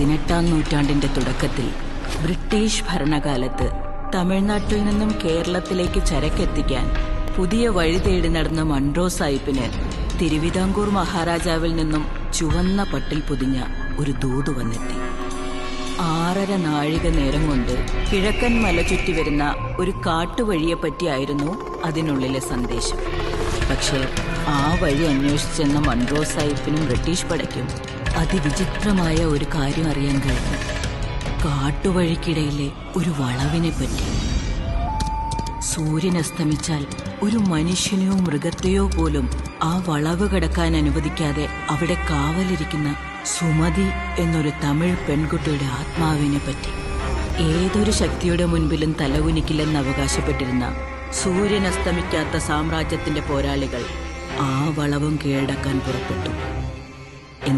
18-ാം നൂറ്റാണ്ടിന്റെ തുടക്കത്തിൽ ബ്രിട്ടീഷ് ഭരണകാലത്ത് തമിഴ്നാട്ടിൽ നിന്നും കേരളത്തിലേക്ക് ചരക്കെത്തിക്കാൻ പുതിയ വഴി തേടി നടന്ന മൺട്രോ സാഹിബിന് തിരുവിതാംകൂർ മഹാരാജാവിൽ നിന്നും ചുവന്ന പട്ടിൽ പൊതിഞ്ഞ ഒരു ദൂത് വന്നെത്തി. 6.5 നാഴിക നേരം കൊണ്ട് കിഴക്കൻ മല ചുറ്റി വരുന്ന ഒരു കാട്ടുവഴിയെപ്പറ്റിയായിരുന്നു അതിനുള്ളിലെ സന്ദേശം. പക്ഷേ ആ വഴി അന്വേഷിച്ചെന്ന മൺട്രോ സാഹിബിനും ബ്രിട്ടീഷ് പടയ്ക്കും അതിവിചിത്രമായ ഒരു കാര്യം അറിയാൻ കഴിഞ്ഞു. കാട്ടുവഴിക്കിടയിലെ ഒരു വളവിനെ പറ്റി. സൂര്യൻ അസ്തമിച്ചാൽ ഒരു മനുഷ്യനെയോ മൃഗത്തെയോ പോലും ആ വളവ് കടക്കാൻ അനുവദിക്കാതെ അവിടെ കാവലിരിക്കുന്ന സുമതി എന്നൊരു തമിഴ് പെൺകുട്ടിയുടെ ആത്മാവിനെ പറ്റി. ഏതൊരു ശക്തിയുടെ മുൻപിലും തലകുനിക്കില്ലെന്ന് അവകാശപ്പെട്ടിരുന്ന സൂര്യൻ അസ്തമിക്കാത്ത സാമ്രാജ്യത്തിന്റെ പോരാളികൾ ആ വളവും കീഴടക്കാൻ പുറപ്പെട്ടു.